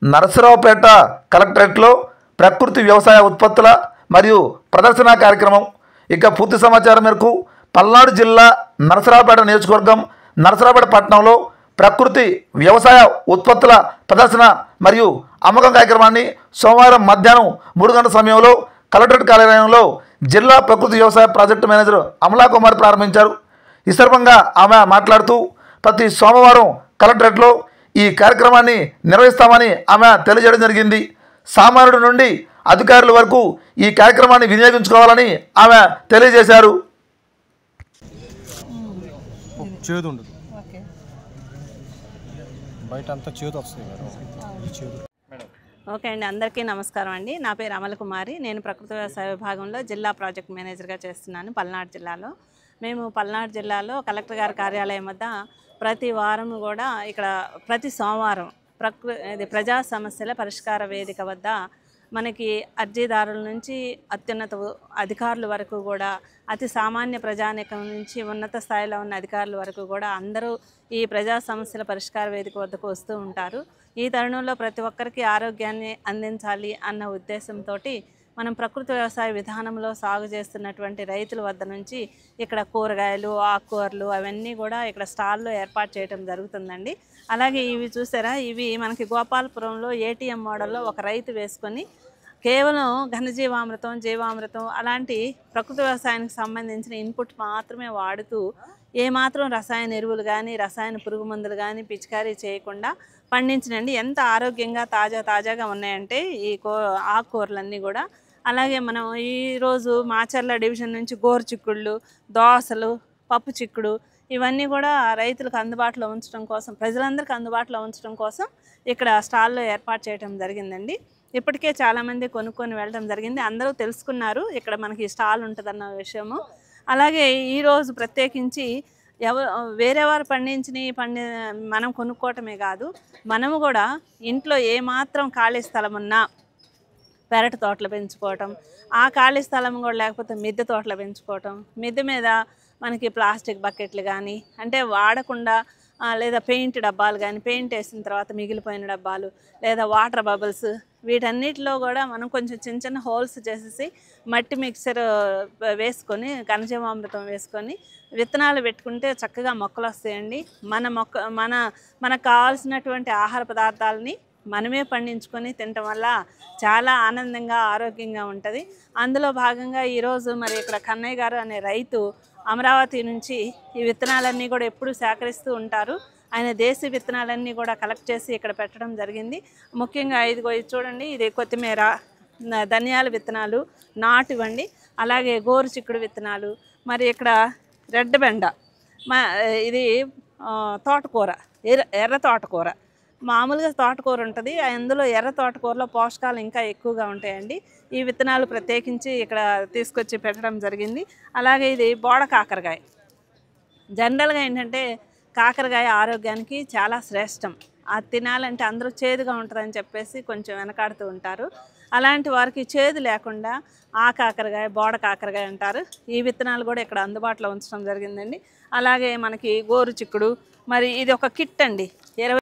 నరసరావుపేట కలెక్టరేట్లో ప్రకృతి వ్యవసాయ ఉత్పత్తుల మరియు ప్రదర్శన కార్యక్రమం. ఇక పూర్తి సమాచారం మేరకు పల్నాడు జిల్లా నరసరావుపేట నియోజకవర్గం నరసరావుపేట పట్టణంలో ప్రకృతి వ్యవసాయ ఉత్పత్తుల ప్రదర్శన మరియు అమ్మకం కార్యక్రమాన్ని సోమవారం మధ్యాహ్నం 3 గంటల సమయంలో కలెక్టరేట్ కార్యాలయంలో జిల్లా ప్రకృతి వ్యవసాయ ప్రాజెక్టు మేనేజర్ అమలా కుమార్ ప్రారంభించారు. ఈ సందర్భంగా ఆమె మాట్లాడుతూ ప్రతి సోమవారం కలెక్టరేట్లో ఈ కార్యక్రమాన్ని నిర్వహిస్తామని ఆమె తెలియజేయడం జరిగింది. సామాన్యుడి నుండి అధికారుల వరకు ఈ కార్యక్రమాన్ని వినియోగించుకోవాలని ఆమె తెలియజేశారు. ఓకే అండి, అందరికీ నమస్కారం అండి. నా పేరు అమల కుమారి. నేను ప్రకృతి వ్యవసాయ విభాగంలో జిల్లా ప్రాజెక్ట్ మేనేజర్గా చేస్తున్నాను పల్నాడు జిల్లాలో. మేము పల్నాడు జిల్లాలో కలెక్టర్ గారి కార్యాలయం వద్ద ప్రతి వారం కూడా ఇక్కడ ప్రతి సోమవారం ప్రజా సమస్యల పరిష్కార వేదిక వద్ద మనకి అర్జీదారుల నుంచి అత్యున్నత అధికారుల వరకు కూడా, అతి సామాన్య ప్రజానీకం నుంచి ఉన్నత స్థాయిలో ఉన్న అధికారుల వరకు కూడా అందరూ ఈ ప్రజా సమస్యల పరిష్కార వేదిక వద్దకు వస్తూ ఉంటారు. ఈ తరుణంలో ప్రతి ఒక్కరికి ఆరోగ్యాన్ని అందించాలి అన్న ఉద్దేశంతో మనం ప్రకృతి వ్యవసాయ విధానంలో సాగు చేస్తున్నటువంటి రైతుల వద్ద నుంచి ఇక్కడ కూరగాయలు, ఆకుకూరలు అవన్నీ కూడా ఇక్కడ స్టాల్లో ఏర్పాటు చేయడం జరుగుతుందండి. అలాగే ఇవి చూసారా, ఇవి మనకి గోపాలపురంలో ఏటీఎం మోడల్లో ఒక రైతు వేసుకొని కేవలం ఘనజీవామృతం, జీవామృతం అలాంటి ప్రకృతి వ్యవసాయానికి సంబంధించిన ఇన్పుట్ మాత్రమే వాడుతూ ఏమాత్రం రసాయన ఎరువులు కానీ, రసాయన పురుగు మందులు కానీ పిచికారీ చేయకుండా పండించినండి ఎంత ఆరోగ్యంగా తాజాగా ఉన్నాయంటే ఈ ఆకుకూరలన్నీ కూడా. అలాగే మనం ఈరోజు మాచర్ల డివిజన్ నుంచి గోరు చిక్కుళ్ళు, దోసలు, పప్పు చిక్కుడు ఇవన్నీ కూడా రైతులకు అందుబాటులో ఉంచడం కోసం, ప్రజలందరికీ అందుబాటులో ఉంచడం కోసం ఇక్కడ స్టాల్లో ఏర్పాటు చేయడం జరిగిందండి. ఇప్పటికే చాలామంది కొనుక్కొని వెళ్ళడం జరిగింది. అందరూ తెలుసుకున్నారు ఇక్కడ మనకి స్టాల్ ఉంటుందన్న విషయము. అలాగే ఈరోజు ప్రత్యేకించి వేరేవారు మనం కొనుక్కోవటమే కాదు, మనము కూడా ఇంట్లో ఏమాత్రం ఖాళీ స్థలం ఉన్నా పెరటి తోటలు పెంచుకోవటం, ఆ ఖాళీ స్థలం కూడా లేకపోతే మిద్దె తోటలు పెంచుకోవటం, మిద్దె మీద మనకి ప్లాస్టిక్ బకెట్లు కానీ, అంటే వాడకుండా లేదా పెయింట్ డబ్బాలు కానీ, పెయింట్ వేసిన తర్వాత మిగిలిపోయిన డబ్బాలు లేదా వాటర్ బబుల్స్ వీటన్నిటిలో కూడా మనం కొంచెం చిన్న హోల్స్ చేసేసి మట్టి మిక్సర్ వేసుకొని, ఘనజీవామృతం వేసుకొని విత్తనాలు పెట్టుకుంటే చక్కగా మొక్కలు వస్తాయండి. మనకు కావాల్సినటువంటి ఆహార పదార్థాలని మనమే పండించుకొని తినటం వల్ల చాలా ఆనందంగా, ఆరోగ్యంగా ఉంటుంది. అందులో భాగంగా ఈరోజు మరి ఇక్కడ కన్నయ్య గారు అనే రైతు అమరావతి నుంచి ఈ విత్తనాలన్నీ కూడా ఎప్పుడూ సేకరిస్తూ ఉంటారు. ఆయన దేశీ విత్తనాలన్నీ కూడా కలెక్ట్ చేసి ఇక్కడ పెట్టడం జరిగింది. ముఖ్యంగా ఇది చూడండి, ఇది కొత్తిమీర, ధనియాల విత్తనాలు నాటివ్వండి. అలాగే గోరు చిక్కుడు విత్తనాలు, మరి ఇక్కడ రెడ్ బెండ, ఇది తోటకూర, ఎర్ర తోటకూర. మామూలుగా తోటకూర ఉంటుంది, అందులో ఎర్ర తోటకూరలో పోషకాలు ఇంకా ఎక్కువగా ఉంటాయండి. ఈ విత్తనాలు ప్రత్యేకించి ఇక్కడ తీసుకొచ్చి పెట్టడం జరిగింది. అలాగే ఇది బోడ కాకరకాయ. జనరల్గా ఏంటంటే కాకరకాయ ఆరోగ్యానికి చాలా శ్రేష్టం. అది తినాలంటే అందరూ చేదుగా ఉంటుందని చెప్పేసి కొంచెం వెనకాడుతూ ఉంటారు. అలాంటి వారికి చేదు లేకుండా ఆ కాకరకాయ, బోడ కాకరకాయ అంటారు. ఈ విత్తనాలు కూడా ఇక్కడ అందుబాటులో ఉంచడం జరిగిందండి. అలాగే మనకి గోరు చిక్కుడు, మరి ఇది ఒక కిట్ అండి, 20